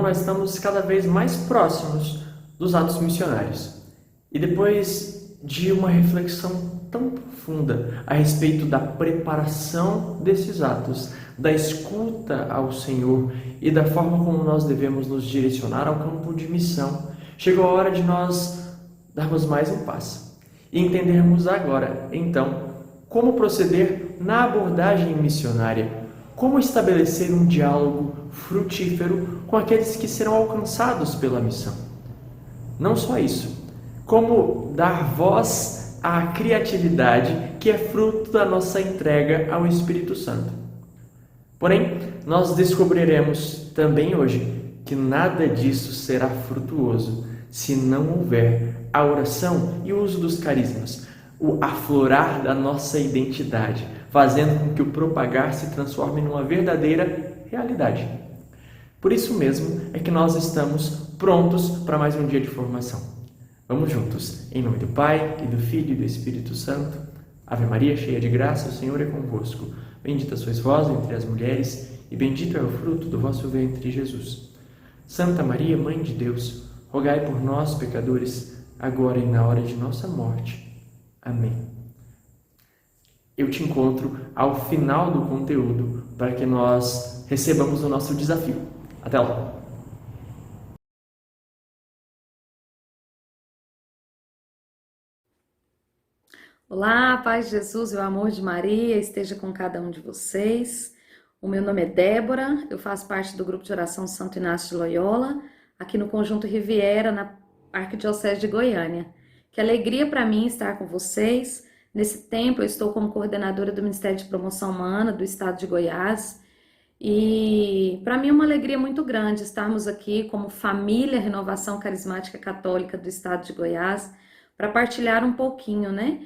nós estamos cada vez mais próximos dos atos missionários. E depois de uma reflexão tão profunda a respeito da preparação desses atos, da escuta ao Senhor e da forma como nós devemos nos direcionar ao campo de missão, chegou a hora de nós darmos mais um passo e entendermos agora, então, como proceder na abordagem missionária, como estabelecer um diálogo frutífero com aqueles que serão alcançados pela missão. Não só isso, como dar voz à criatividade que é fruto da nossa entrega ao Espírito Santo. Porém, nós descobriremos também hoje que nada disso será frutuoso se não houver a oração e o uso dos carismas, o aflorar da nossa identidade, fazendo com que o propagar se transforme numa verdadeira realidade. Por isso mesmo é que nós estamos prontos para mais um dia de formação. Vamos juntos, em nome do Pai, e do Filho e do Espírito Santo. Ave Maria, cheia de graça, o Senhor é convosco. Bendita sois vós entre as mulheres, e bendito é o fruto do vosso ventre, Jesus. Santa Maria, Mãe de Deus, rogai por nós, pecadores, agora e na hora de nossa morte. Amém. Eu te encontro ao final do conteúdo para que nós recebamos o nosso desafio. Até lá! Olá, paz de Jesus e o amor de Maria esteja com cada um de vocês. O meu nome é Débora, eu faço parte do grupo de oração Santo Inácio de Loyola, aqui no Conjunto Riviera, na Arquidiocese de Goiânia. Que alegria para mim estar com vocês. Nesse tempo eu estou como coordenadora do Ministério de Promoção Humana do Estado de Goiás e para mim é uma alegria muito grande estarmos aqui como família Renovação Carismática Católica do Estado de Goiás para partilhar um pouquinho, né?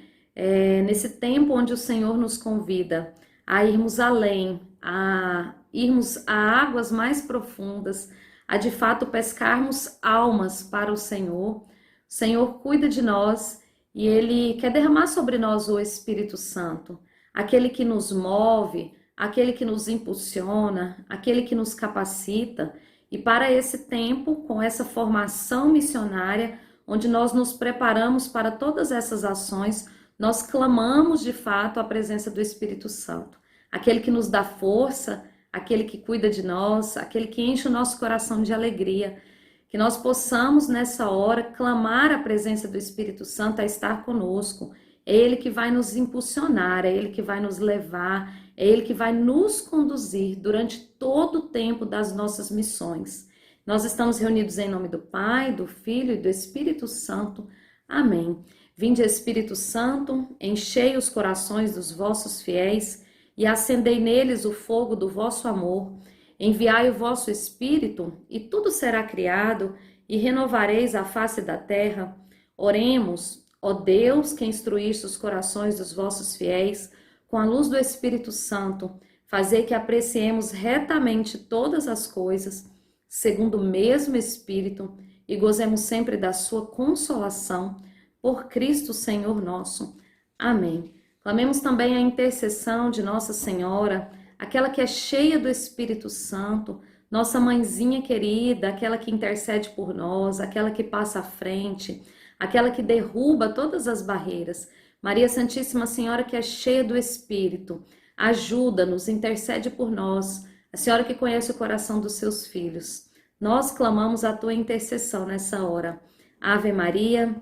Nesse tempo onde o Senhor nos convida a irmos além, a irmos a águas mais profundas, a de fato pescarmos almas para o Senhor. O Senhor cuida de nós e Ele quer derramar sobre nós o Espírito Santo, aquele que nos move, aquele que nos impulsiona, aquele que nos capacita. E para esse tempo, com essa formação missionária, onde nós nos preparamos para todas essas ações, nós clamamos de fato a presença do Espírito Santo, aquele que nos dá força, aquele que cuida de nós, aquele que enche o nosso coração de alegria. Que nós possamos nessa hora clamar a presença do Espírito Santo a estar conosco. É Ele que vai nos impulsionar, é Ele que vai nos levar, é Ele que vai nos conduzir durante todo o tempo das nossas missões. Nós estamos reunidos em nome do Pai, do Filho e do Espírito Santo. Amém. Vinde, Espírito Santo, enchei os corações dos vossos fiéis e acendei neles o fogo do vosso amor. Enviai o vosso Espírito e tudo será criado e renovareis a face da terra. Oremos, ó Deus, que instruíste os corações dos vossos fiéis com a luz do Espírito Santo, fazei que apreciemos retamente todas as coisas, segundo o mesmo Espírito, e gozemos sempre da sua consolação, por Cristo Senhor nosso. Amém. Clamemos também a intercessão de Nossa Senhora, aquela que é cheia do Espírito Santo, nossa mãezinha querida, aquela que intercede por nós, aquela que passa à frente, aquela que derruba todas as barreiras. Maria Santíssima Senhora que é cheia do Espírito, ajuda-nos, intercede por nós, a Senhora que conhece o coração dos seus filhos. Nós clamamos a tua intercessão nessa hora. Ave Maria,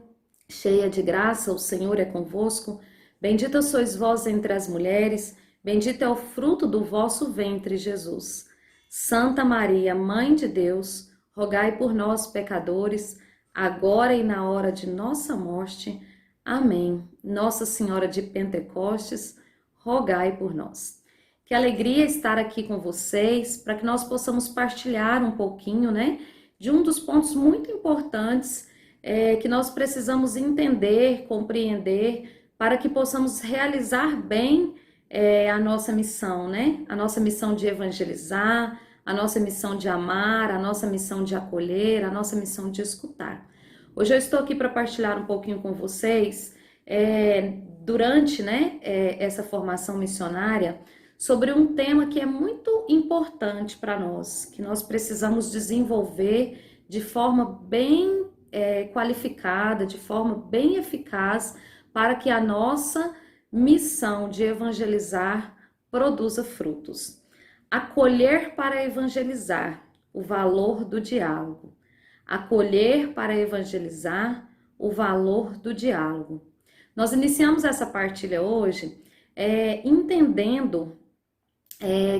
cheia de graça, o Senhor é convosco. Bendita sois vós entre as mulheres, bendito é o fruto do vosso ventre, Jesus. Santa Maria, Mãe de Deus, rogai por nós, pecadores, agora e na hora de nossa morte. Amém. Nossa Senhora de Pentecostes, rogai por nós. Que alegria estar aqui com vocês, para que nós possamos partilhar um pouquinho, né, de um dos pontos muito importantes que nós precisamos entender, compreender, para que possamos realizar bem a nossa missão, né? A nossa missão de evangelizar, a nossa missão de amar, a nossa missão de acolher, a nossa missão de escutar. Hoje eu estou aqui para partilhar um pouquinho com vocês, durante essa formação missionária, sobre um tema que é muito importante para nós, que nós precisamos desenvolver de forma bem qualificada, de forma bem eficaz, para que a nossa missão de evangelizar produza frutos. Acolher para evangelizar, o valor do diálogo. Acolher para evangelizar, o valor do diálogo. Nós iniciamos essa partilha hoje entendendo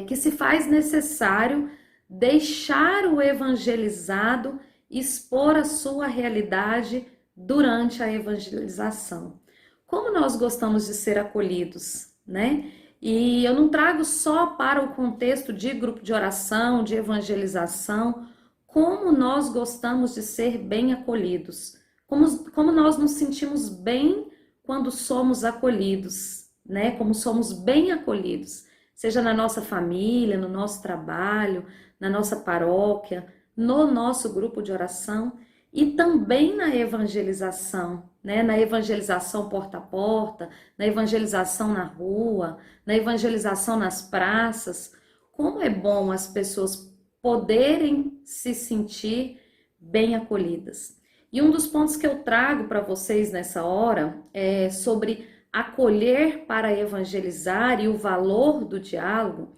que se faz necessário deixar o evangelizado expor a sua realidade durante a evangelização. Como nós gostamos de ser acolhidos, né? E eu não trago só para o contexto de grupo de oração, de evangelização, como nós gostamos de ser bem acolhidos, como nós nos sentimos bem quando somos acolhidos, né? Como somos bem acolhidos, seja na nossa família, no nosso trabalho, na nossa paróquia, no nosso grupo de oração e também na evangelização, né? Na evangelização porta a porta, na evangelização na rua, na evangelização nas praças. Como é bom as pessoas poderem se sentir bem acolhidas. E um dos pontos que eu trago para vocês nessa hora é sobre acolher para evangelizar e o valor do diálogo,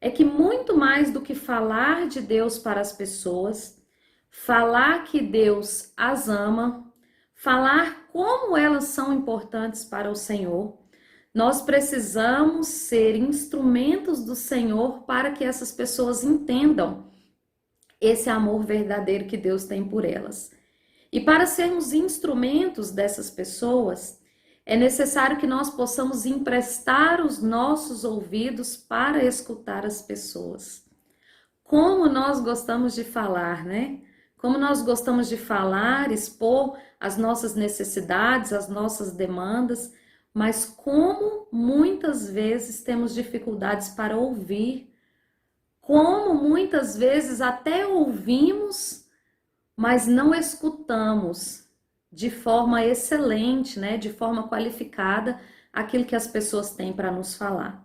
é que muito mais do que falar de Deus para as pessoas, falar que Deus as ama, falar como elas são importantes para o Senhor, nós precisamos ser instrumentos do Senhor para que essas pessoas entendam esse amor verdadeiro que Deus tem por elas. E para sermos instrumentos dessas pessoas, é necessário que nós possamos emprestar os nossos ouvidos para escutar as pessoas. Como nós gostamos de falar, né? Como nós gostamos de falar, expor as nossas necessidades, as nossas demandas, mas como muitas vezes temos dificuldades para ouvir, como muitas vezes até ouvimos, mas não escutamos de forma excelente, né, de forma qualificada, aquilo que as pessoas têm para nos falar.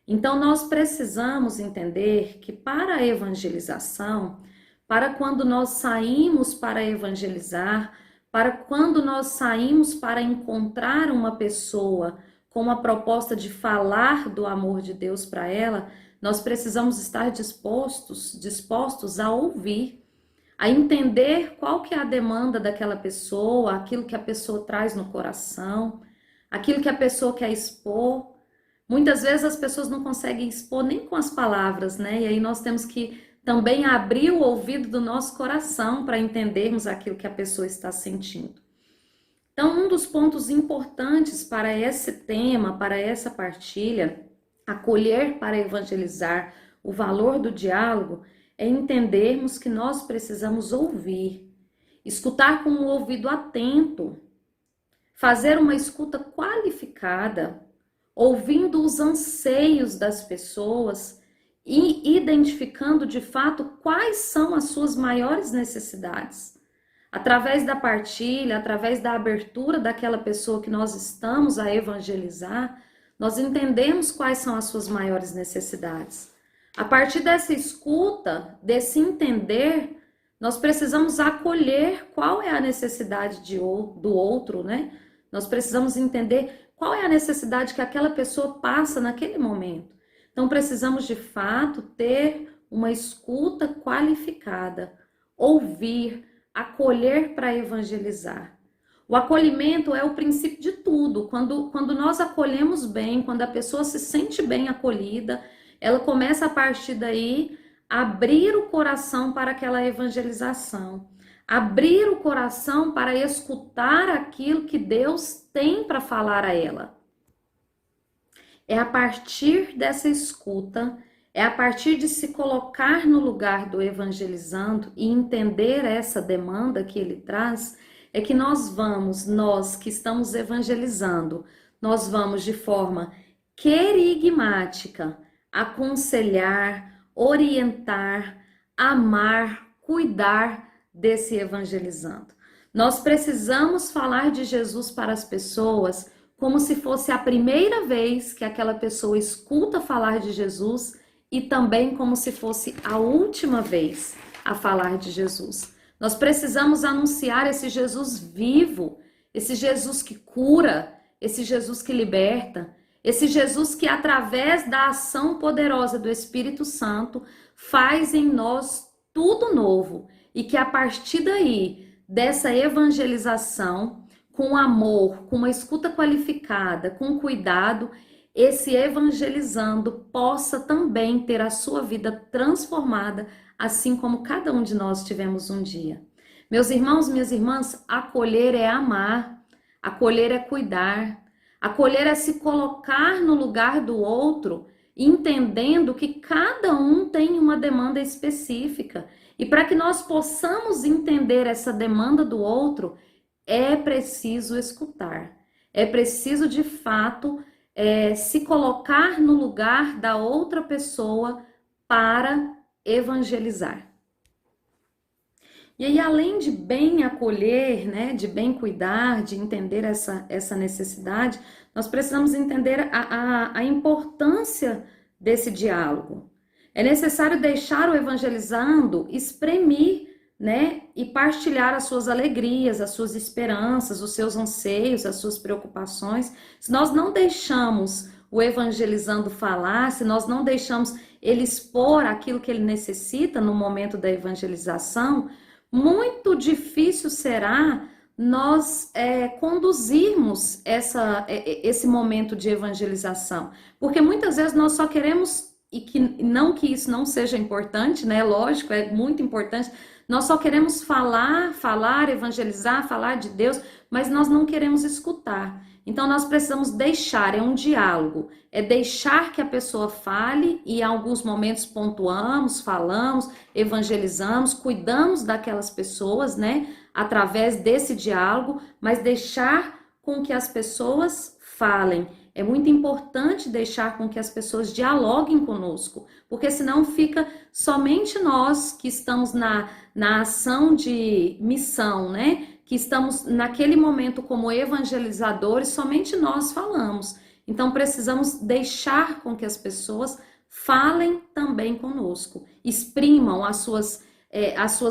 Então, nós precisamos entender que para a evangelização, para quando nós saímos para evangelizar, para quando nós saímos para encontrar uma pessoa com a proposta de falar do amor de Deus para ela, nós precisamos estar dispostos a ouvir, a entender qual que é a demanda daquela pessoa, aquilo que a pessoa traz no coração, aquilo que a pessoa quer expor. Muitas vezes as pessoas não conseguem expor nem com as palavras, né? E aí nós temos que também abrir o ouvido do nosso coração para entendermos aquilo que a pessoa está sentindo. Então, um dos pontos importantes para esse tema, para essa partilha, acolher para evangelizar, o valor do diálogo, é entendermos que nós precisamos ouvir, escutar com um ouvido atento, fazer uma escuta qualificada, ouvindo os anseios das pessoas e identificando de fato quais são as suas maiores necessidades. Através da partilha, através da abertura daquela pessoa que nós estamos a evangelizar, nós entendemos quais são as suas maiores necessidades. A partir dessa escuta, desse entender, nós precisamos acolher qual é a necessidade do outro, né? Nós precisamos entender qual é a necessidade que aquela pessoa passa naquele momento. Então, precisamos, de fato, ter uma escuta qualificada, ouvir, acolher para evangelizar. O acolhimento é o princípio de tudo. Quando nós acolhemos bem, quando a pessoa se sente bem acolhida, ela começa a partir daí a abrir o coração para aquela evangelização, abrir o coração para escutar aquilo que Deus tem para falar a ela. É a partir dessa escuta, é a partir de se colocar no lugar do evangelizando e entender essa demanda que ele traz, é que nós que estamos evangelizando, nós vamos de forma querigmática aconselhar, orientar, amar, cuidar desse evangelizando. Nós precisamos falar de Jesus para as pessoas como se fosse a primeira vez que aquela pessoa escuta falar de Jesus e também como se fosse a última vez a falar de Jesus. Nós precisamos anunciar esse Jesus vivo, esse Jesus que cura, esse Jesus que liberta, esse Jesus que, através da ação poderosa do Espírito Santo, faz em nós tudo novo e que, a partir daí, dessa evangelização, com amor, com uma escuta qualificada, com cuidado, esse evangelizando possa também ter a sua vida transformada, assim como cada um de nós tivemos um dia. Meus irmãos, minhas irmãs, acolher é amar, acolher é cuidar, acolher é se colocar no lugar do outro, entendendo que cada um tem uma demanda específica. E para que nós possamos entender essa demanda do outro, é preciso escutar. É preciso, de fato, se colocar no lugar da outra pessoa para evangelizar. E aí, além de bem acolher, né, de bem cuidar, de entender essa necessidade, nós precisamos entender a importância desse diálogo. É necessário deixar o evangelizando espremir, né, e partilhar as suas alegrias, as suas esperanças, os seus anseios, as suas preocupações. Se nós não deixamos o evangelizando falar, se nós não deixamos ele expor aquilo que ele necessita no momento da evangelização, muito difícil será nós conduzirmos esse momento de evangelização, porque muitas vezes nós só queremos, e que não que isso não seja importante, né? Lógico, é muito importante, nós só queremos falar, evangelizar, falar de Deus, mas nós não queremos escutar. Então nós precisamos deixar, é um diálogo, é deixar que a pessoa fale e em alguns momentos pontuamos, falamos, evangelizamos, cuidamos daquelas pessoas, né, através desse diálogo, mas deixar com que as pessoas falem. É muito importante deixar com que as pessoas dialoguem conosco, porque senão fica somente nós que estamos na ação de missão, né? Que estamos naquele momento como evangelizadores, somente nós falamos. Então precisamos deixar com que as pessoas falem também conosco, exprimam as suas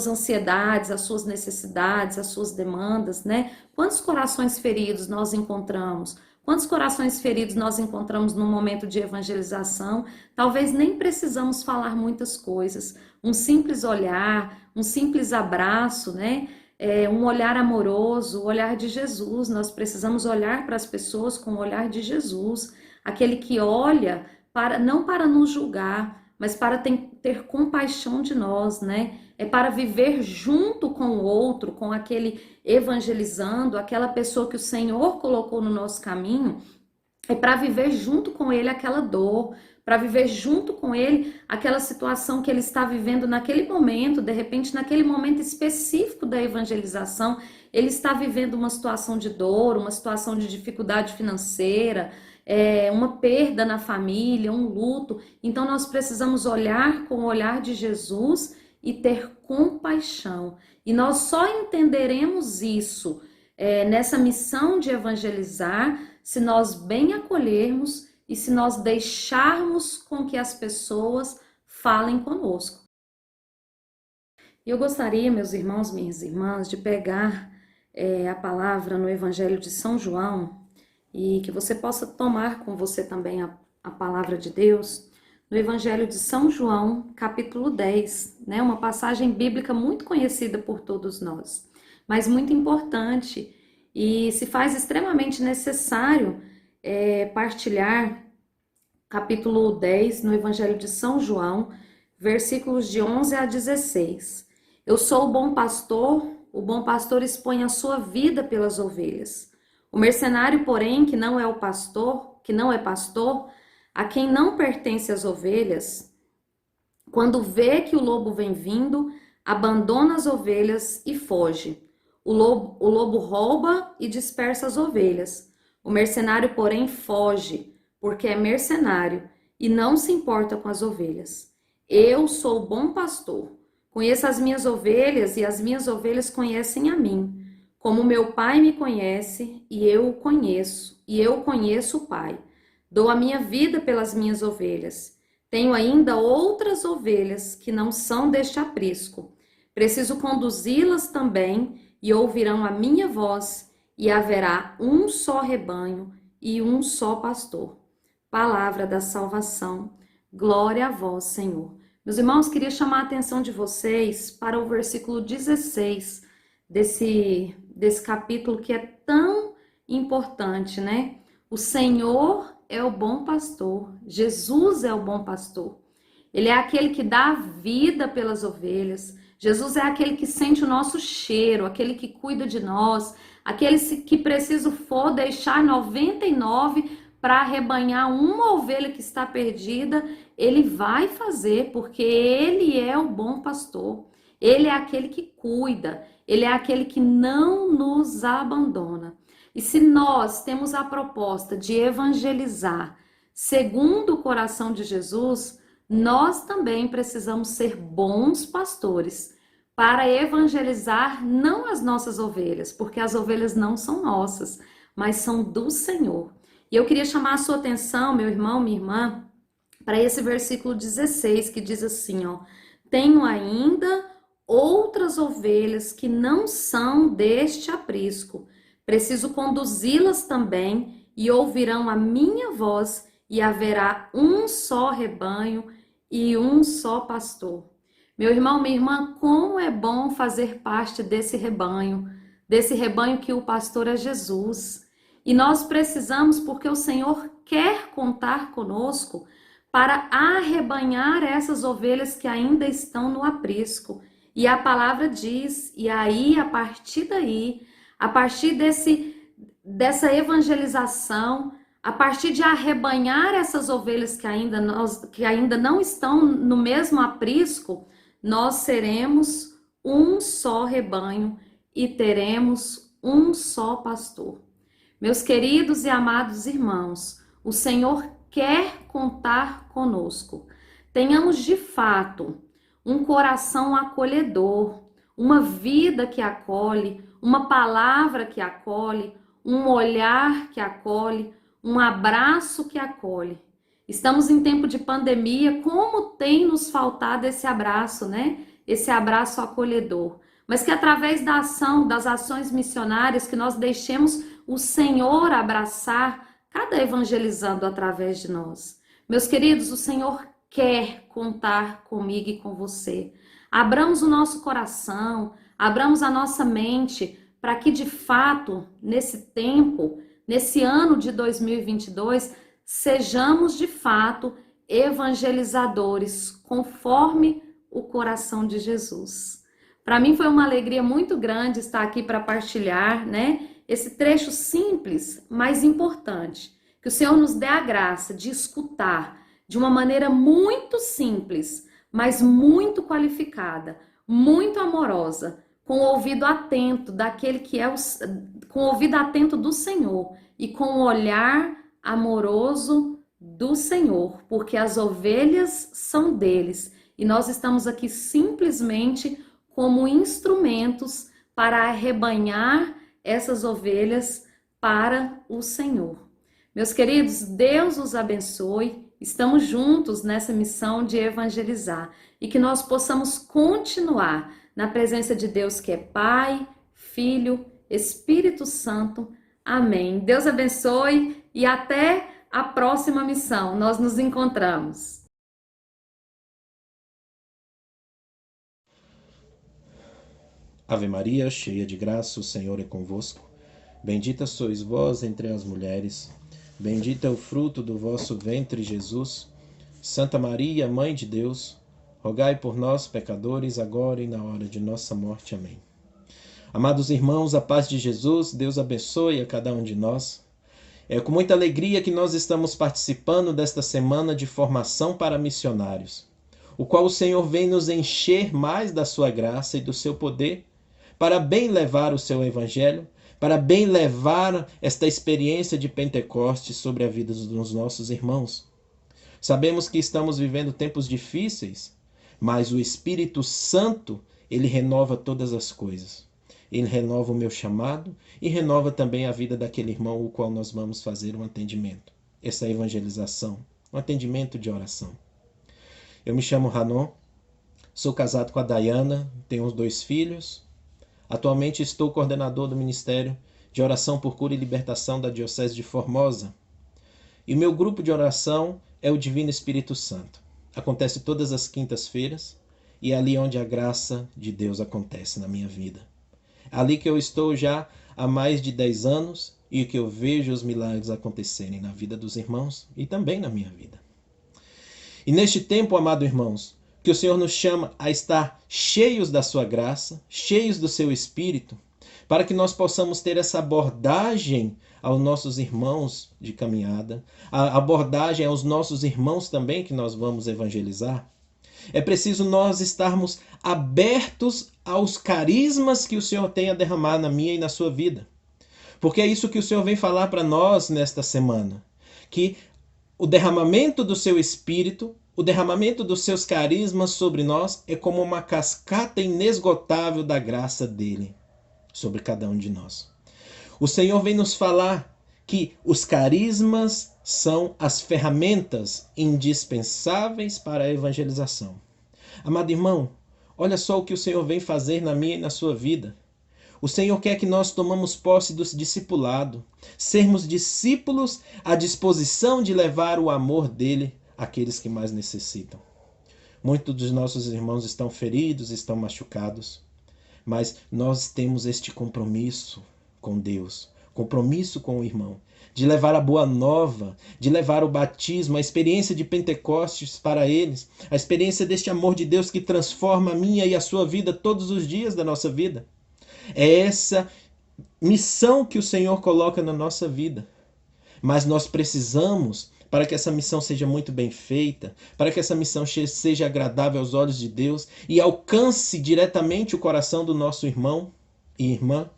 ansiedades, as suas necessidades, as suas demandas, né? Quantos corações feridos nós encontramos? Quantos corações feridos nós encontramos no momento de evangelização? Talvez nem precisamos falar muitas coisas. Um simples olhar, um simples abraço, né? Um olhar amoroso, o olhar de Jesus. Nós precisamos olhar para as pessoas com o olhar de Jesus. Aquele que olha não para nos julgar, mas para ter compaixão de nós, né? É para viver junto com o outro, com aquele evangelizando, aquela pessoa que o Senhor colocou no nosso caminho, é para viver junto com ele aquela dor, para viver junto com ele aquela situação que ele está vivendo naquele momento, de repente naquele momento específico da evangelização, ele está vivendo uma situação de dor, uma situação de dificuldade financeira, uma perda na família, um luto. Então nós precisamos olhar com o olhar de Jesus e ter compaixão. E nós só entenderemos isso nessa missão de evangelizar se nós bem acolhermos e se nós deixarmos com que as pessoas falem conosco. E eu gostaria, meus irmãos, minhas irmãs, de pegar a palavra no Evangelho de São João e que você possa tomar com você também a palavra de Deus. No Evangelho de São João, capítulo 10, né? Uma passagem bíblica muito conhecida por todos nós, mas muito importante e se faz extremamente necessário partilhar capítulo 10 no Evangelho de São João, versículos de 11 a 16. Eu sou o bom pastor expõe a sua vida pelas ovelhas. O mercenário, porém, que não é pastor, a quem não pertence as ovelhas, quando vê que o lobo vem vindo, abandona as ovelhas e foge. O lobo rouba e dispersa as ovelhas. O mercenário, porém, foge, porque é mercenário e não se importa com as ovelhas. Eu sou o bom pastor. Conheço as minhas ovelhas e as minhas ovelhas conhecem a mim. Como meu Pai me conhece e eu o conheço, e eu conheço o Pai. Dou a minha vida pelas minhas ovelhas. Tenho ainda outras ovelhas que não são deste aprisco. Preciso conduzi-las também e ouvirão a minha voz, e haverá um só rebanho e um só pastor. Palavra da salvação. Glória a vós, Senhor. Meus irmãos, queria chamar a atenção de vocês para o versículo 16 desse capítulo que é tão importante, né? O Senhor é o bom pastor, Jesus é o bom pastor. Ele é aquele que dá a vida pelas ovelhas. Jesus é aquele que sente o nosso cheiro, aquele que cuida de nós, aquele que preciso for deixar 99 para arrebanhar uma ovelha que está perdida, ele vai fazer, porque ele é o bom pastor. Ele é aquele que cuida, ele é aquele que não nos abandona. E se nós temos a proposta de evangelizar segundo o coração de Jesus, nós também precisamos ser bons pastores para evangelizar não as nossas ovelhas, porque as ovelhas não são nossas, mas são do Senhor. E eu queria chamar a sua atenção, meu irmão, minha irmã, para esse versículo 16, que diz assim, ó: tenho ainda outras ovelhas que não são deste aprisco. Preciso conduzi-las também e ouvirão a minha voz, e haverá um só rebanho e um só pastor. Meu irmão, minha irmã, como é bom fazer parte desse rebanho que o pastor é Jesus. E nós precisamos, porque o Senhor quer contar conosco para arrebanhar essas ovelhas que ainda estão no aprisco. E a palavra diz, e aí, a partir daí, a partir dessa evangelização, a partir de arrebanhar essas ovelhas que ainda não estão no mesmo aprisco, nós seremos um só rebanho e teremos um só pastor. Meus queridos e amados irmãos, o Senhor quer contar conosco. Tenhamos de fato um coração acolhedor, uma vida que acolhe, uma palavra que acolhe, um olhar que acolhe, um abraço que acolhe. Estamos em tempo de pandemia, como tem nos faltado esse abraço, né? Esse abraço acolhedor. Mas que através da ação, das ações missionárias, que nós deixemos o Senhor abraçar cada evangelizando através de nós. Meus queridos, o Senhor quer contar comigo e com você. Abramos o nosso coração, abramos a nossa mente, para que de fato, nesse tempo, nesse ano de 2022, sejamos de fato evangelizadores, conforme o coração de Jesus. Para mim foi uma alegria muito grande estar aqui para partilhar, né, esse trecho simples, mas importante. Que o Senhor nos dê a graça de escutar de uma maneira muito simples, mas muito qualificada, muito amorosa, com o ouvido atento daquele que é com o ouvido atento do Senhor e com o olhar amoroso do Senhor, porque as ovelhas são deles e nós estamos aqui simplesmente como instrumentos para arrebanhar essas ovelhas para o Senhor. Meus queridos, Deus os abençoe. Estamos juntos nessa missão de evangelizar e que nós possamos continuar na presença de Deus que é Pai, Filho, Espírito Santo. Amém. Deus abençoe e até a próxima missão. Nós nos encontramos. Ave Maria, cheia de graça, o Senhor é convosco. Bendita sois vós entre as mulheres. Bendito é o fruto do vosso ventre, Jesus. Santa Maria, Mãe de Deus, rogai por nós, pecadores, agora e na hora de nossa morte. Amém. Amados irmãos, a paz de Jesus, Deus abençoe a cada um de nós. É com muita alegria que nós estamos participando desta semana de formação para missionários, o qual o Senhor vem nos encher mais da sua graça e do seu poder, para bem levar o seu evangelho, para bem levar esta experiência de Pentecostes sobre a vida dos nossos irmãos. Sabemos que estamos vivendo tempos difíceis, mas o Espírito Santo, ele renova todas as coisas. Ele renova o meu chamado e renova também a vida daquele irmão o qual nós vamos fazer um atendimento. Essa evangelização, um atendimento de oração. Eu me chamo Ranon, sou casado com a Dayana, tenho 2 filhos. Atualmente estou coordenador do Ministério de Oração por Cura e Libertação da Diocese de Formosa. E meu grupo de oração é o Divino Espírito Santo. Acontece todas as quintas-feiras e é ali onde a graça de Deus acontece na minha vida. É ali que eu estou já há mais de 10 anos e que eu vejo os milagres acontecerem na vida dos irmãos e também na minha vida. E neste tempo, amados irmãos, que o Senhor nos chama a estar cheios da sua graça, cheios do seu Espírito, para que nós possamos ter essa abordagem aos nossos irmãos de caminhada, a abordagem aos nossos irmãos também que nós vamos evangelizar. É preciso nós estarmos abertos aos carismas que o Senhor tem a derramar na minha e na sua vida. Porque é isso que o Senhor vem falar para nós nesta semana, que o derramamento do seu Espírito, o derramamento dos seus carismas sobre nós é como uma cascata inesgotável da graça dele sobre cada um de nós. O Senhor vem nos falar que os carismas são as ferramentas indispensáveis para a evangelização. Amado irmão, olha só o que o Senhor vem fazer na minha e na sua vida. O Senhor quer que nós tomamos posse do discipulado, sermos discípulos à disposição de levar o amor dele àqueles que mais necessitam. Muitos dos nossos irmãos estão feridos, estão machucados, mas nós temos este compromisso com Deus, compromisso com o irmão, de levar a boa nova, de levar o batismo, a experiência de Pentecostes para eles, a experiência deste amor de Deus que transforma a minha e a sua vida todos os dias da nossa vida. É essa missão que o Senhor coloca na nossa vida. Mas nós precisamos, para que essa missão seja muito bem feita, para que essa missão seja agradável aos olhos de Deus e alcance diretamente o coração do nosso irmão e irmã,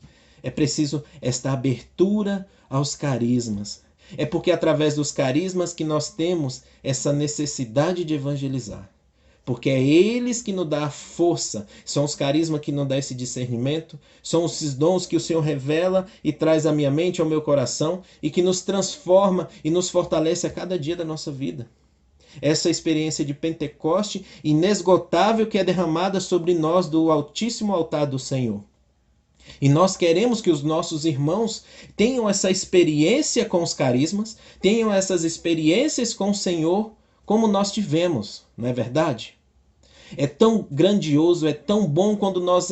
é preciso esta abertura aos carismas. É porque através dos carismas que nós temos essa necessidade de evangelizar. Porque é eles que nos dão a força, são os carismas que nos dão esse discernimento, são esses dons que o Senhor revela e traz à minha mente, ao meu coração, e que nos transforma e nos fortalece a cada dia da nossa vida. Essa experiência de Pentecoste inesgotável que é derramada sobre nós do altíssimo altar do Senhor. E nós queremos que os nossos irmãos tenham essa experiência com os carismas, tenham essas experiências com o Senhor, como nós tivemos, não é verdade? É tão grandioso, é tão bom quando nós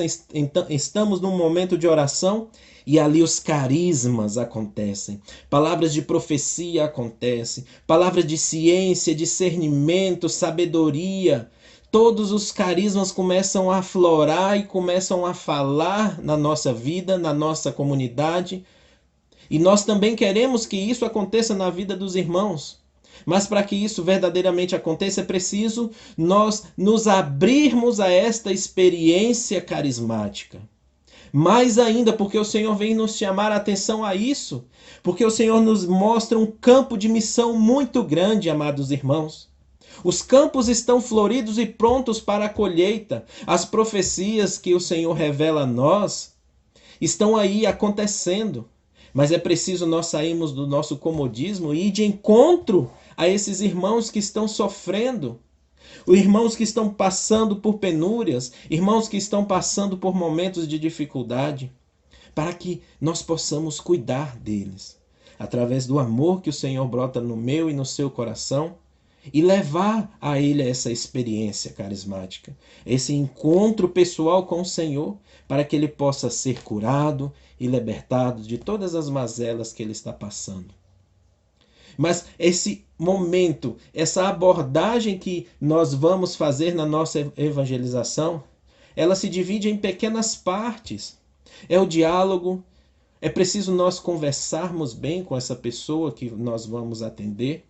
estamos num momento de oração e ali os carismas acontecem. Palavras de profecia acontecem, palavras de ciência, discernimento, sabedoria. Todos os carismas começam a aflorar e começam a falar na nossa vida, na nossa comunidade. E nós também queremos que isso aconteça na vida dos irmãos. Mas para que isso verdadeiramente aconteça, é preciso nós nos abrirmos a esta experiência carismática. Mais ainda, porque o Senhor vem nos chamar a atenção a isso, porque o Senhor nos mostra um campo de missão muito grande, amados irmãos. Os campos estão floridos e prontos para a colheita. As profecias que o Senhor revela a nós estão aí acontecendo. Mas é preciso nós sairmos do nosso comodismo e ir de encontro a esses irmãos que estão sofrendo, os irmãos que estão passando por penúrias, irmãos que estão passando por momentos de dificuldade, para que nós possamos cuidar deles, através do amor que o Senhor brota no meu e no seu coração, e levar a ele essa experiência carismática, esse encontro pessoal com o Senhor, para que ele possa ser curado e libertado de todas as mazelas que ele está passando. Mas esse momento, essa abordagem que nós vamos fazer na nossa evangelização, ela se divide em pequenas partes. É o diálogo, é preciso nós conversarmos bem com essa pessoa que nós vamos atender.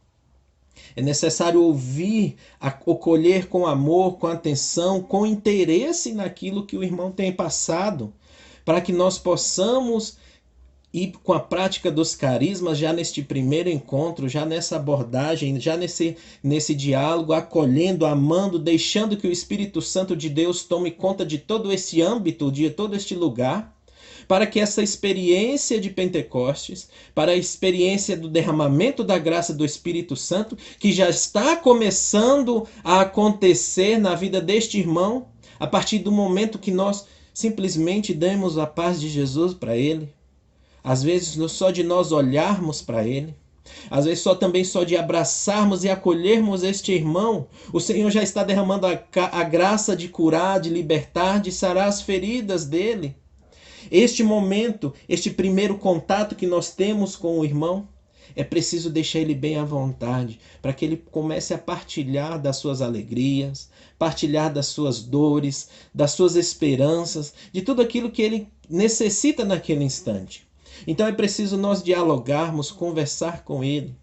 É necessário ouvir, acolher com amor, com atenção, com interesse naquilo que o irmão tem passado, para que nós possamos ir com a prática dos carismas já neste primeiro encontro, já nessa abordagem, já nesse diálogo, acolhendo, amando, deixando que o Espírito Santo de Deus tome conta de todo esse âmbito, de todo este lugar, para que essa experiência de Pentecostes, para a experiência do derramamento da graça do Espírito Santo, que já está começando a acontecer na vida deste irmão, a partir do momento que nós simplesmente demos a paz de Jesus para ele. Às vezes só de nós olharmos para ele, às vezes só de abraçarmos e acolhermos este irmão, o Senhor já está derramando a graça de curar, de libertar, de sarar as feridas dele. Este momento, este primeiro contato que nós temos com o irmão, é preciso deixar ele bem à vontade, para que ele comece a partilhar das suas alegrias, partilhar das suas dores, das suas esperanças, de tudo aquilo que ele necessita naquele instante. Então é preciso nós dialogarmos, conversar com ele.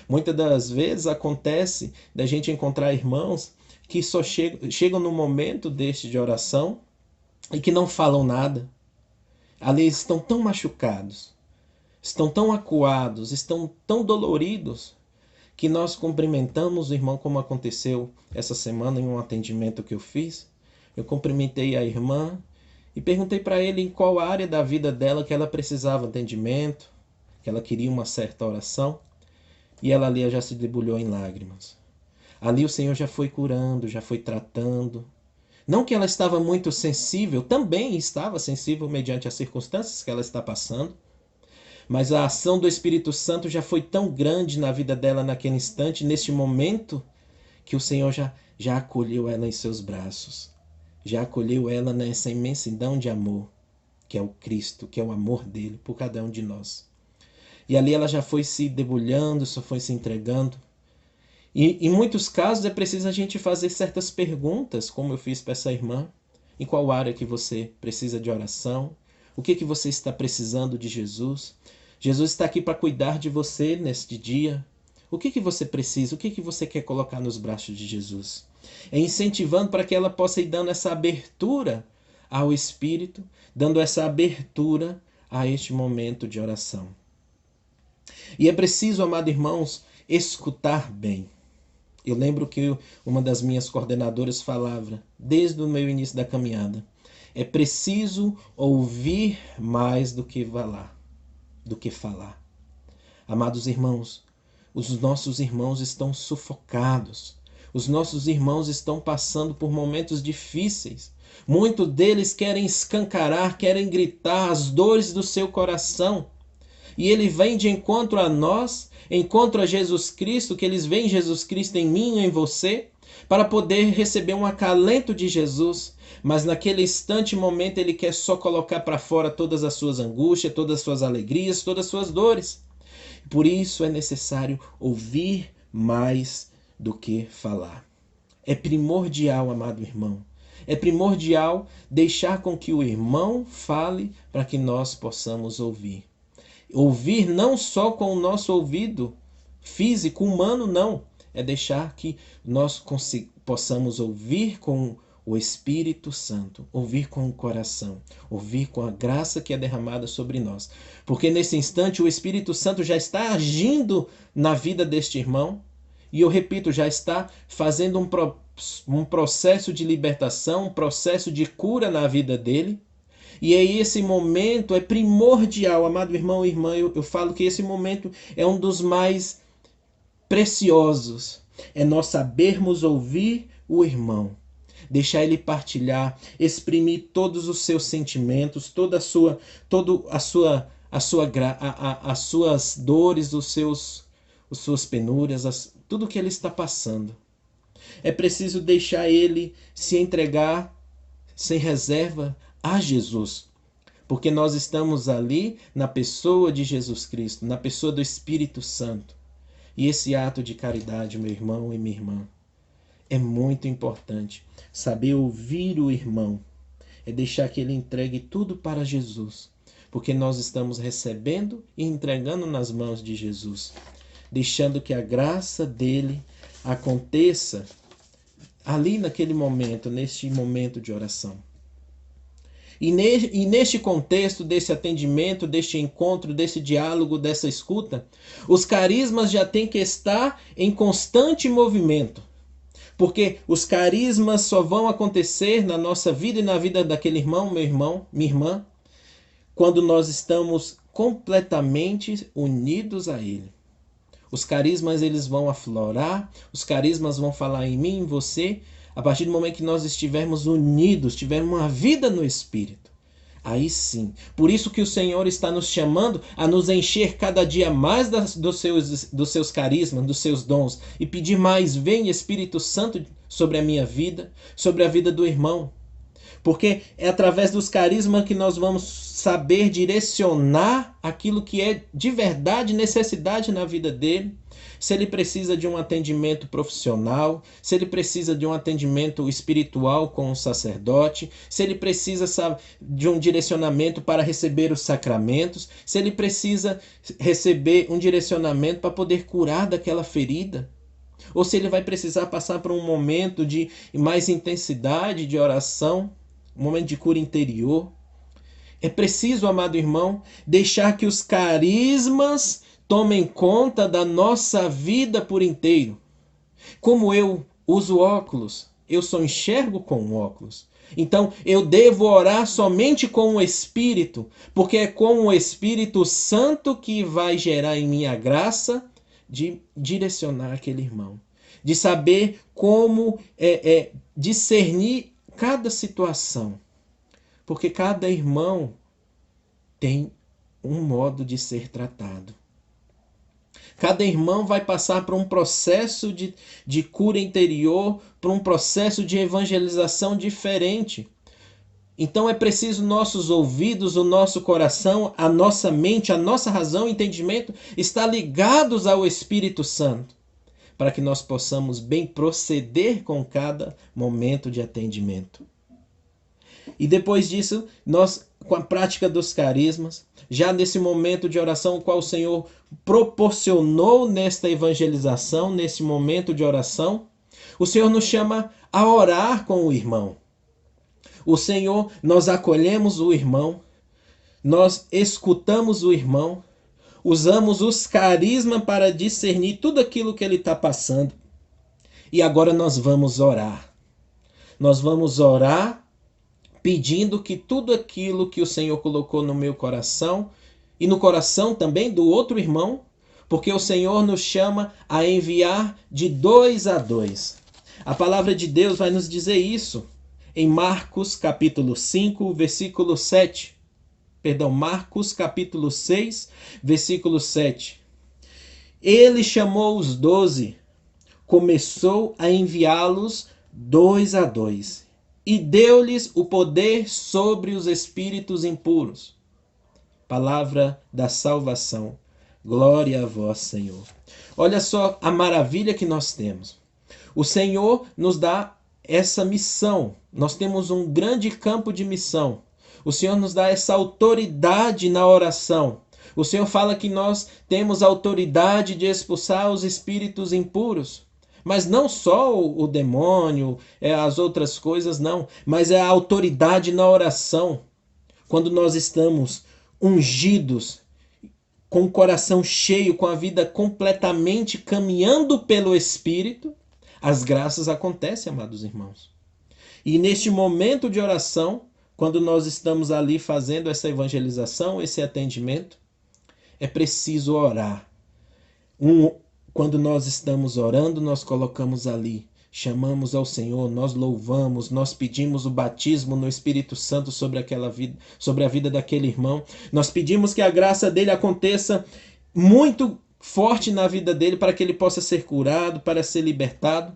Muitas das vezes acontece da gente encontrar irmãos que só chegam no momento deste de oração e que não falam nada. Ali estão tão machucados, estão tão acuados, estão tão doloridos, que nós cumprimentamos o irmão, como aconteceu essa semana em um atendimento que eu fiz. Eu cumprimentei a irmã e perguntei para ele em qual área da vida dela que ela precisava de atendimento, que ela queria uma certa oração, e ela ali já se debulhou em lágrimas. Ali o Senhor já foi curando, já foi tratando. Não que ela estava muito sensível, também estava sensível mediante as circunstâncias que ela está passando, mas a ação do Espírito Santo já foi tão grande na vida dela naquele instante, neste momento, que o Senhor já acolheu ela em seus braços, já acolheu ela nessa imensidão de amor, que é o Cristo, que é o amor dele por cada um de nós. E ali ela já foi se debulhando, só foi se entregando. E em muitos casos é preciso a gente fazer certas perguntas, como eu fiz para essa irmã. Em qual área que você precisa de oração? O que você está precisando de Jesus? Jesus está aqui para cuidar de você neste dia. O que você precisa? O que você quer colocar nos braços de Jesus? É incentivando para que ela possa ir dando essa abertura ao Espírito, dando essa abertura a este momento de oração. E é preciso, amados irmãos, escutar bem. Eu lembro que uma das minhas coordenadoras falava, desde o meu início da caminhada, é preciso ouvir mais do que falar. Amados irmãos, os nossos irmãos estão sufocados. Os nossos irmãos estão passando por momentos difíceis. Muitos deles querem escancarar, querem gritar as dores do seu coração. E ele vem de encontro a nós, encontro a Jesus Cristo, que eles veem Jesus Cristo em mim e em você, para poder receber um acalento de Jesus. Mas naquele instante, momento, ele quer só colocar para fora todas as suas angústias, todas as suas alegrias, todas as suas dores. Por isso é necessário ouvir mais do que falar. É primordial, amado irmão. É primordial deixar com que o irmão fale para que nós possamos ouvir. Ouvir não só com o nosso ouvido físico, humano, não. É deixar que nós possamos ouvir com o Espírito Santo, ouvir com o coração, ouvir com a graça que é derramada sobre nós. Porque nesse instante o Espírito Santo já está agindo na vida deste irmão, e eu repito, já está fazendo um processo de libertação, um processo de cura na vida dele. E aí esse momento é primordial, amado irmão e irmã, eu falo que esse momento é um dos mais preciosos. É nós sabermos ouvir o irmão, deixar ele partilhar, exprimir todos os seus sentimentos, todas as suas dores, as suas penúrias, tudo que ele está passando. É preciso deixar ele se entregar sem reserva a Jesus, porque nós estamos ali na pessoa de Jesus Cristo, na pessoa do Espírito Santo. E esse ato de caridade, meu irmão e minha irmã, é muito importante. Saber ouvir o irmão é deixar que ele entregue tudo para Jesus, porque nós estamos recebendo e entregando nas mãos de Jesus, deixando que a graça dele aconteça ali naquele momento, neste momento de oração. E neste contexto desse atendimento, deste encontro, desse diálogo, dessa escuta, os carismas já têm que estar em constante movimento. Porque os carismas só vão acontecer na nossa vida e na vida daquele irmão, meu irmão, minha irmã, quando nós estamos completamente unidos a Ele. Os carismas eles vão aflorar, os carismas vão falar em mim, em você, a partir do momento que nós estivermos unidos, tivermos uma vida no Espírito. Aí sim. Por isso que o Senhor está nos chamando a nos encher cada dia mais dos seus carismas, dos seus dons, e pedir mais: vem Espírito Santo sobre a minha vida, sobre a vida do irmão. Porque é através dos carismas que nós vamos saber direcionar aquilo que é de verdade necessidade na vida dele. Se ele precisa de um atendimento profissional, se ele precisa de um atendimento espiritual com um sacerdote, se ele precisa, sabe, de um direcionamento para receber os sacramentos, se ele precisa receber um direcionamento para poder curar daquela ferida, ou se ele vai precisar passar por um momento de mais intensidade de oração, um momento de cura interior. É preciso, amado irmão, deixar que os carismas tomem conta da nossa vida por inteiro. Como eu uso óculos, eu só enxergo com óculos. Então eu devo orar somente com o Espírito, porque é com o Espírito Santo que vai gerar em mim a graça de direcionar aquele irmão, de saber como discernir cada situação, porque cada irmão tem um modo de ser tratado. Cada irmão vai passar por um processo de cura interior, por um processo de evangelização diferente. Então é preciso nossos ouvidos, o nosso coração, a nossa mente, a nossa razão e entendimento estar ligados ao Espírito Santo, para que nós possamos bem proceder com cada momento de atendimento. E depois disso, nós, com a prática dos carismas, já nesse momento de oração, o qual o Senhor proporcionou nesta evangelização, nesse momento de oração, o Senhor nos chama a orar com o irmão. O Senhor, nós acolhemos o irmão, nós escutamos o irmão, usamos os carismas para discernir tudo aquilo que ele está passando. E agora nós vamos orar. Nós vamos orar pedindo que tudo aquilo que o Senhor colocou no meu coração e no coração também do outro irmão, porque o Senhor nos chama a enviar de 2 a 2. A palavra de Deus vai nos dizer isso em Marcos capítulo 5, versículo 7. Marcos capítulo 6, versículo 7. Ele chamou os 12, começou a enviá-los 2 a 2. E deu-lhes o poder sobre os espíritos impuros. Palavra da salvação. Glória a vós, Senhor. Olha só a maravilha que nós temos. O Senhor nos dá essa missão. Nós temos um grande campo de missão. O Senhor nos dá essa autoridade na oração. O Senhor fala que nós temos autoridade de expulsar os espíritos impuros. Mas não só o demônio, as outras coisas, não. Mas é a autoridade na oração. Quando nós estamos ungidos, com o coração cheio, com a vida completamente caminhando pelo Espírito, as graças acontecem, amados irmãos. E neste momento de oração, quando nós estamos ali fazendo essa evangelização, esse atendimento, é preciso orar. Quando nós estamos orando, nós colocamos ali, chamamos ao Senhor, nós louvamos, nós pedimos o batismo no Espírito Santo sobre aquela vida, sobre a vida daquele irmão. Nós pedimos que a graça dele aconteça muito forte na vida dele para que ele possa ser curado, para ser libertado.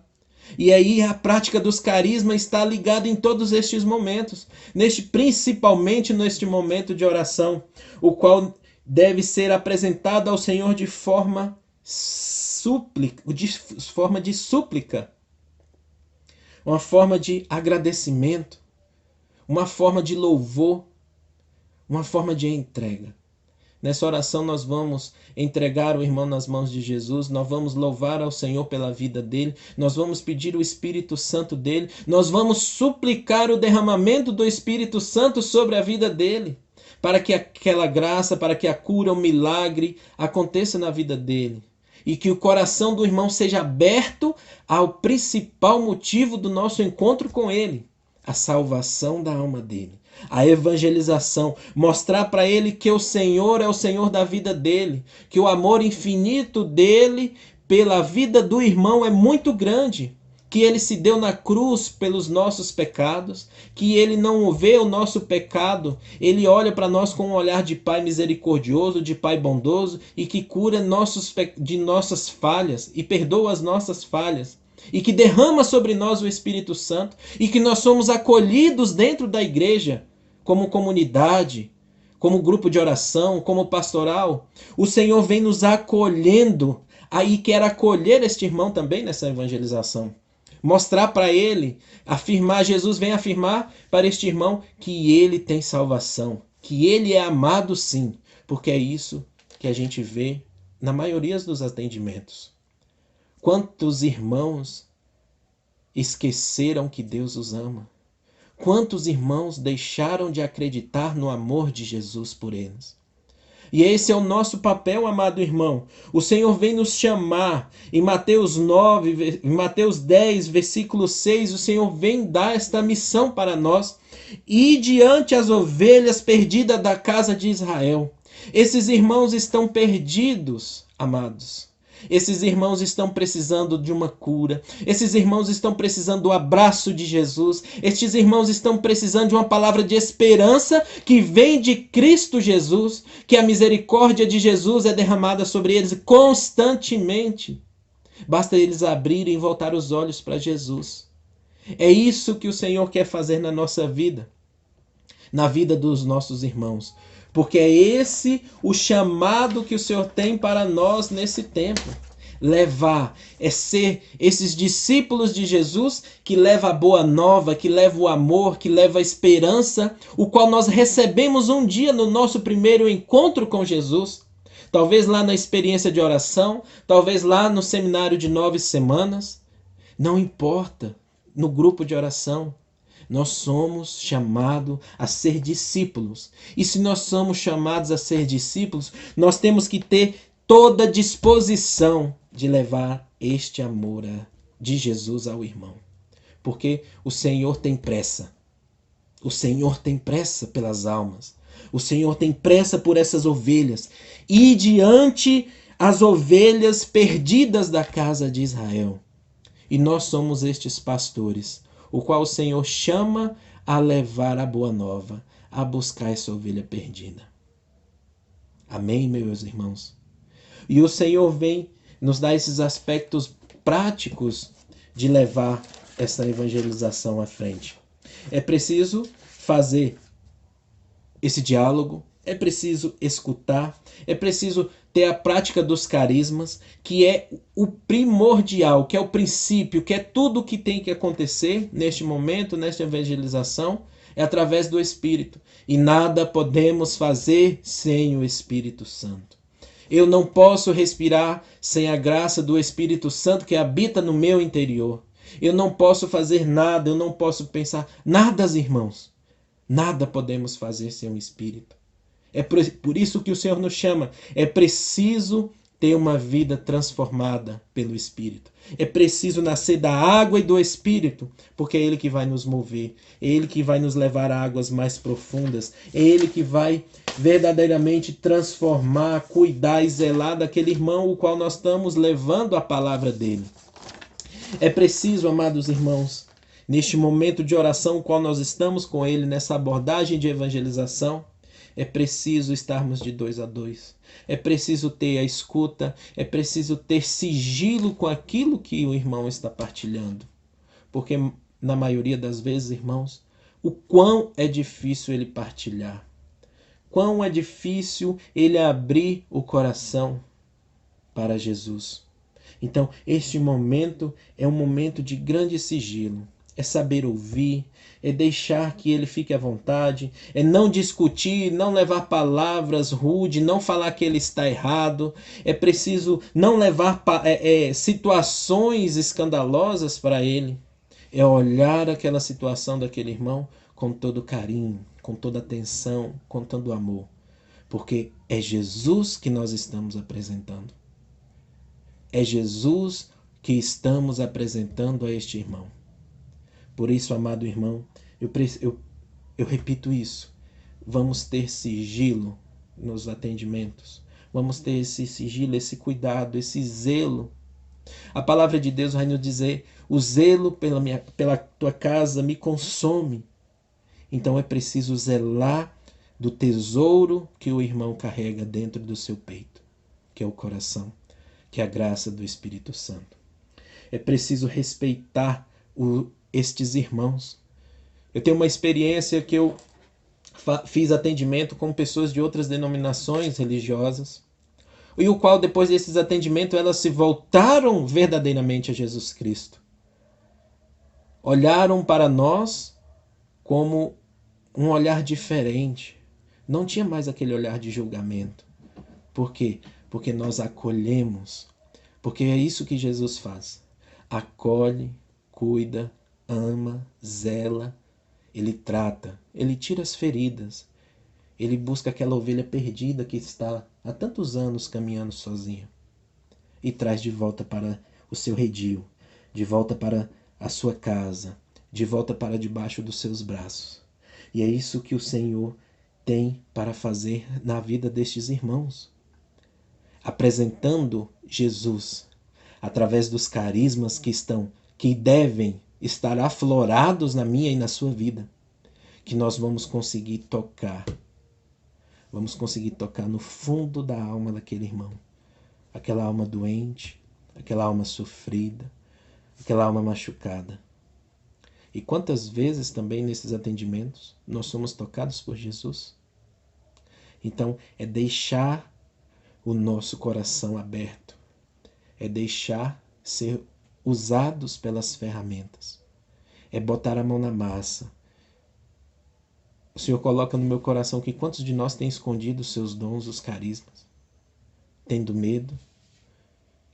E aí a prática dos carismas está ligada em todos estes momentos, principalmente neste momento de oração, o qual deve ser apresentado ao Senhor de forma de súplica, uma forma de agradecimento, uma forma de louvor, uma forma de entrega. Nessa oração nós vamos entregar o irmão nas mãos de Jesus, nós vamos louvar ao Senhor pela vida dele, nós vamos pedir o Espírito Santo dele, nós vamos suplicar o derramamento do Espírito Santo sobre a vida dele, para que aquela graça, para que a cura, o milagre aconteça na vida dele. E que o coração do irmão seja aberto ao principal motivo do nosso encontro com ele, a salvação da alma dele, A evangelização, mostrar para ele que o Senhor é o Senhor da vida dele, que o amor infinito dele pela vida do irmão é muito grande, que ele se deu na cruz pelos nossos pecados, que ele não vê o nosso pecado, ele olha para nós com um olhar de Pai misericordioso, de Pai bondoso e que cura de nossas falhas e perdoa as nossas falhas. E que derrama sobre nós o Espírito Santo e que nós somos acolhidos dentro da igreja como comunidade, como grupo de oração, como pastoral. O Senhor vem nos acolhendo, aí quer acolher este irmão também nessa evangelização. Mostrar para ele, afirmar, Jesus vem afirmar para este irmão que ele tem salvação, que ele é amado sim, porque é isso que a gente vê na maioria dos atendimentos. Quantos irmãos esqueceram que Deus os ama? Quantos irmãos deixaram de acreditar no amor de Jesus por eles? E esse é o nosso papel, amado irmão. O Senhor vem nos chamar. Em Mateus 9, em Mateus 10, versículo 6, o Senhor vem dar esta missão para nós. E diante as ovelhas perdidas da casa de Israel. Esses irmãos estão perdidos, amados. Esses irmãos estão precisando de uma cura. Esses irmãos estão precisando do abraço de Jesus. Estes irmãos estão precisando de uma palavra de esperança que vem de Cristo Jesus, que a misericórdia de Jesus é derramada sobre eles constantemente. Basta eles abrirem e voltar os olhos para Jesus. É isso que o Senhor quer fazer na nossa vida, na vida dos nossos irmãos. Porque é esse o chamado que o Senhor tem para nós nesse tempo. Levar, é ser esses discípulos de Jesus que leva a boa nova, que leva o amor, que leva a esperança, o qual nós recebemos um dia no nosso primeiro encontro com Jesus. Talvez lá na experiência de oração, talvez lá no seminário de 9 semanas. Não importa, no grupo de oração. Nós somos chamados a ser discípulos. E se nós somos chamados a ser discípulos, nós temos que ter toda a disposição de levar este amor de Jesus ao irmão. Porque o Senhor tem pressa. O Senhor tem pressa pelas almas. O Senhor tem pressa por essas ovelhas. E diante as ovelhas perdidas da casa de Israel. E nós somos estes pastores, o qual o Senhor chama a levar a boa nova, a buscar essa ovelha perdida. Amém, meus irmãos? E o Senhor vem nos dar esses aspectos práticos de levar essa evangelização à frente. É preciso fazer esse diálogo, é preciso escutar, é preciso ter a prática dos carismas, que é o primordial, que é o princípio, que é tudo o que tem que acontecer neste momento, nesta evangelização, é através do Espírito. E nada podemos fazer sem o Espírito Santo. Eu não posso respirar sem a graça do Espírito Santo que habita no meu interior. Eu não posso fazer nada, eu não posso pensar nada, irmãos. Nada podemos fazer sem o Espírito. É por isso que o Senhor nos chama. É preciso ter uma vida transformada pelo Espírito. É preciso nascer da água e do Espírito, porque é Ele que vai nos mover. É Ele que vai nos levar a águas mais profundas. É Ele que vai verdadeiramente transformar, cuidar e zelar daquele irmão o qual nós estamos levando a palavra dele. É preciso, amados irmãos, neste momento de oração o qual nós estamos com ele, nessa abordagem de evangelização, é preciso estarmos de 2 a 2. É preciso ter a escuta, é preciso ter sigilo com aquilo que o irmão está partilhando. Porque na maioria das vezes, irmãos, o quão é difícil ele partilhar. Quão é difícil ele abrir o coração para Jesus. Então, este momento é um momento de grande sigilo. É saber ouvir, é deixar que ele fique à vontade, é não discutir, não levar palavras rudes, não falar que ele está errado. É preciso não levar situações escandalosas para ele. É olhar aquela situação daquele irmão com todo carinho, com toda atenção, com todo amor. Porque é Jesus que nós estamos apresentando. É Jesus que estamos apresentando a este irmão. Por isso, amado irmão, eu Eu repito isso. Vamos ter sigilo nos atendimentos. Vamos ter esse sigilo, esse cuidado, esse zelo. A palavra de Deus vai nos dizer: o zelo pela tua casa me consome. Então é preciso zelar do tesouro que o irmão carrega dentro do seu peito, que é o coração, que é a graça do Espírito Santo. É preciso respeitar estes irmãos. Eu tenho uma experiência que eu fiz atendimento com pessoas de outras denominações religiosas, e o qual, depois desses atendimentos, elas se voltaram verdadeiramente a Jesus Cristo. Olharam para nós como um olhar diferente. Não tinha mais aquele olhar de julgamento. Por quê? Porque nós acolhemos. Porque é isso que Jesus faz. Acolhe, cuida, ama, zela. Ele trata, ele tira as feridas. Ele busca aquela ovelha perdida que está há tantos anos caminhando sozinha. E traz de volta para o seu redil, de volta para a sua casa, de volta para debaixo dos seus braços. E é isso que o Senhor tem para fazer na vida destes irmãos. Apresentando Jesus através dos carismas que devem estar aflorados na minha e na sua vida, que nós vamos conseguir tocar. Vamos conseguir tocar no fundo da alma daquele irmão. Aquela alma doente, aquela alma sofrida, aquela alma machucada. E quantas vezes também nesses atendimentos nós somos tocados por Jesus? Então é deixar o nosso coração aberto. É deixar ser usados pelas ferramentas. É botar a mão na massa. O Senhor coloca no meu coração que quantos de nós têm escondido os seus dons, os carismas, tendo medo?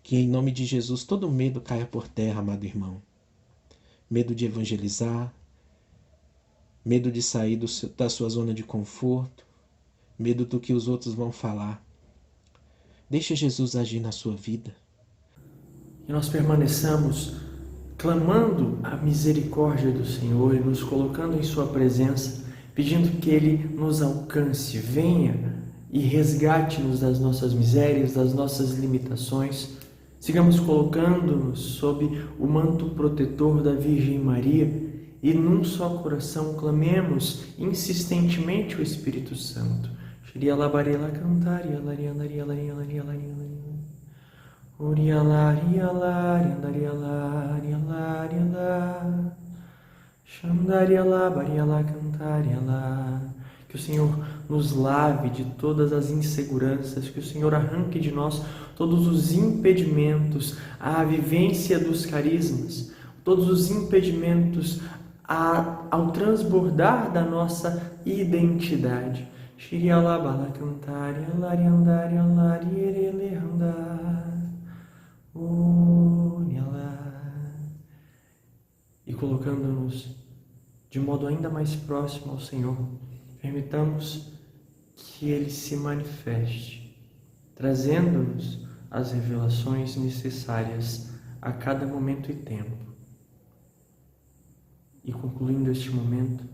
Que em nome de Jesus todo medo caia por terra, amado irmão. Medo de evangelizar, medo de sair da sua zona de conforto, medo do que os outros vão falar. Deixa Jesus agir na sua vida. E nós permaneçamos clamando a misericórdia do Senhor e nos colocando em sua presença, pedindo que Ele nos alcance, venha e resgate-nos das nossas misérias, das nossas limitações. Sigamos colocando-nos sob o manto protetor da Virgem Maria e num só coração clamemos insistentemente o Espírito Santo. Que o Senhor nos lave de todas as inseguranças, que o Senhor arranque de nós todos os impedimentos à vivência dos carismas, todos os impedimentos ao transbordar da nossa identidade. E colocando-nos de modo ainda mais próximo ao Senhor, permitamos que Ele se manifeste, trazendo-nos as revelações necessárias a cada momento e tempo. E concluindo este momento,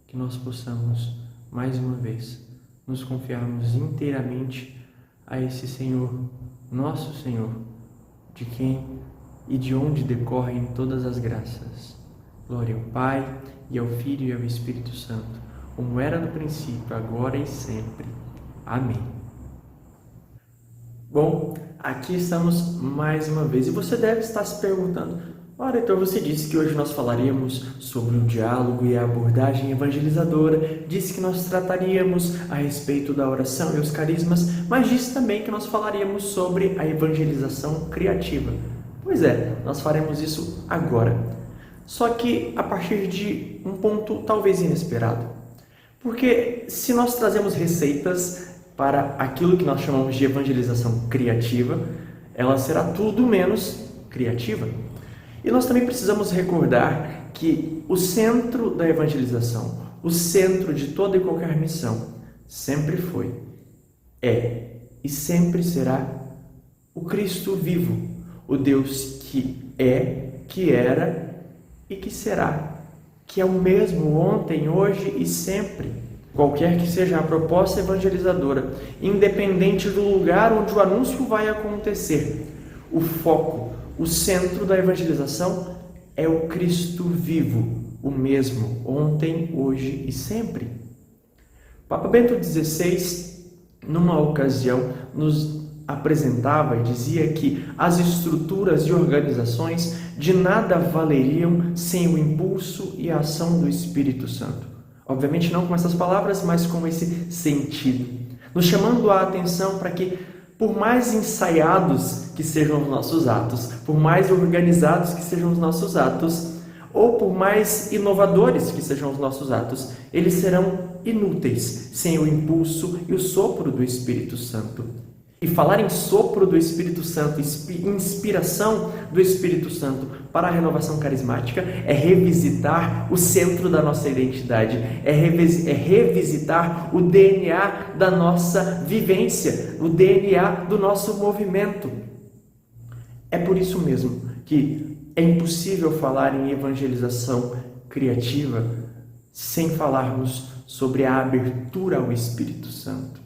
que nós possamos, mais uma vez, nos confiarmos inteiramente a esse Senhor, nosso Senhor, de quem e de onde decorrem todas as graças. Glória ao Pai, e ao Filho e ao Espírito Santo, como era no princípio, agora e sempre. Amém. Bom, aqui estamos mais uma vez, e você deve estar se perguntando: ora, então você disse que hoje nós falaríamos sobre o diálogo e a abordagem evangelizadora, disse que nós trataríamos a respeito da oração e os carismas, mas disse também que nós falaríamos sobre a evangelização criativa. Pois é, nós faremos isso agora. Só que a partir de um ponto talvez inesperado. Porque se nós trazemos receitas para aquilo que nós chamamos de evangelização criativa, ela será tudo menos criativa. E nós também precisamos recordar que o centro da evangelização, o centro de toda e qualquer missão, sempre foi, é e sempre será o Cristo vivo, o Deus que é, que era e que será, que é o mesmo ontem, hoje e sempre, qualquer que seja a proposta evangelizadora, independente do lugar onde o anúncio vai acontecer. O foco, o centro da evangelização é o Cristo vivo, o mesmo ontem, hoje e sempre. Papa Bento XVI, numa ocasião, nos apresentava e dizia que as estruturas e organizações de nada valeriam sem o impulso e a ação do Espírito Santo. Obviamente não com essas palavras, mas com esse sentido, nos chamando a atenção para que, por mais ensaiados que sejam os nossos atos, por mais organizados que sejam os nossos atos, ou por mais inovadores que sejam os nossos atos, eles serão inúteis sem o impulso e o sopro do Espírito Santo. E falar em sopro do Espírito Santo, inspiração do Espírito Santo para a renovação carismática, é revisitar o centro da nossa identidade, é revisitar o DNA da nossa vivência, o DNA do nosso movimento. É por isso mesmo que é impossível falar em evangelização criativa sem falarmos sobre a abertura ao Espírito Santo.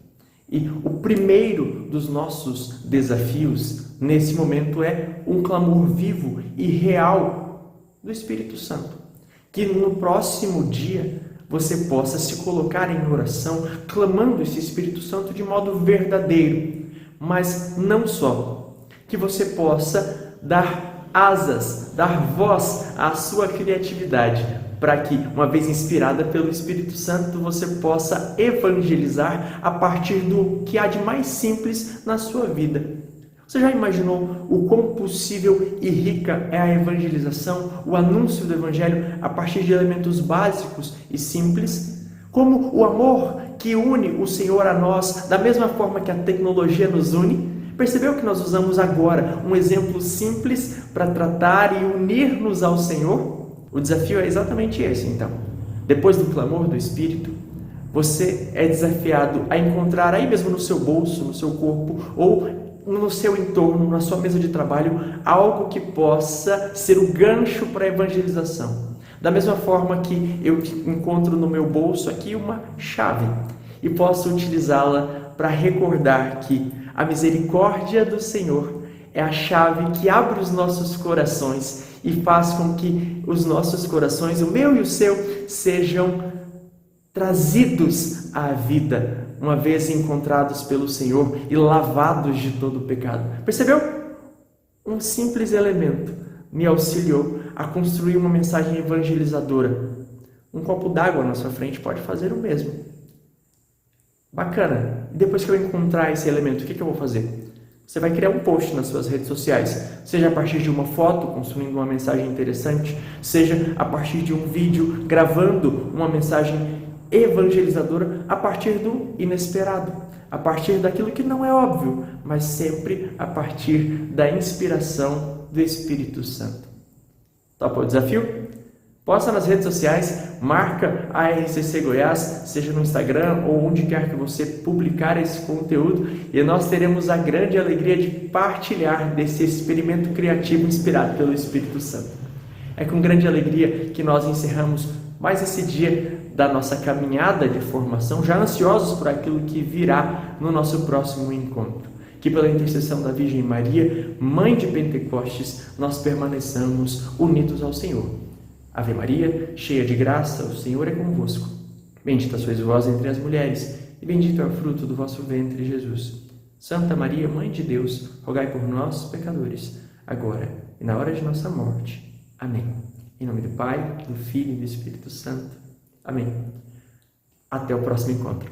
E o primeiro dos nossos desafios nesse momento é um clamor vivo e real do Espírito Santo. Que no próximo dia você possa se colocar em oração, clamando esse Espírito Santo de modo verdadeiro. Mas não só. Que você possa dar asas, dar voz à sua criatividade, para que, uma vez inspirada pelo Espírito Santo, você possa evangelizar a partir do que há de mais simples na sua vida. Você já imaginou o quão possível e rica é a evangelização, o anúncio do Evangelho a partir de elementos básicos e simples? Como o amor que une o Senhor a nós, da mesma forma que a tecnologia nos une? Percebeu que nós usamos agora um exemplo simples para tratar e unir-nos ao Senhor? O desafio é exatamente esse, então. Depois do clamor do Espírito, você é desafiado a encontrar aí mesmo no seu bolso, no seu corpo, ou no seu entorno, na sua mesa de trabalho, algo que possa ser o gancho para a evangelização. Da mesma forma que eu encontro no meu bolso aqui uma chave e posso utilizá-la para recordar que a misericórdia do Senhor é a chave que abre os nossos corações e faz com que os nossos corações, o meu e o seu, sejam trazidos à vida, uma vez encontrados pelo Senhor e lavados de todo o pecado. Percebeu? Um simples elemento me auxiliou a construir uma mensagem evangelizadora. Um copo d'água na sua frente pode fazer o mesmo. Bacana. E depois que eu encontrar esse elemento, o que eu vou fazer? Você vai criar um post nas suas redes sociais, seja a partir de uma foto, construindo uma mensagem interessante, seja a partir de um vídeo, gravando uma mensagem evangelizadora a partir do inesperado, a partir daquilo que não é óbvio, mas sempre a partir da inspiração do Espírito Santo. Topa o desafio? Posta nas redes sociais, marca a RCC Goiás, seja no Instagram ou onde quer que você publicar esse conteúdo, e nós teremos a grande alegria de partilhar desse experimento criativo inspirado pelo Espírito Santo. É com grande alegria que nós encerramos mais esse dia da nossa caminhada de formação, já ansiosos por aquilo que virá no nosso próximo encontro. Que pela intercessão da Virgem Maria, Mãe de Pentecostes, nós permaneçamos unidos ao Senhor. Ave Maria, cheia de graça, o Senhor é convosco. Bendita sois vós entre as mulheres, e bendito é o fruto do vosso ventre, Jesus. Santa Maria, Mãe de Deus, rogai por nós, pecadores, agora e na hora de nossa morte. Amém. Em nome do Pai, do Filho e do Espírito Santo. Amém. Até o próximo encontro.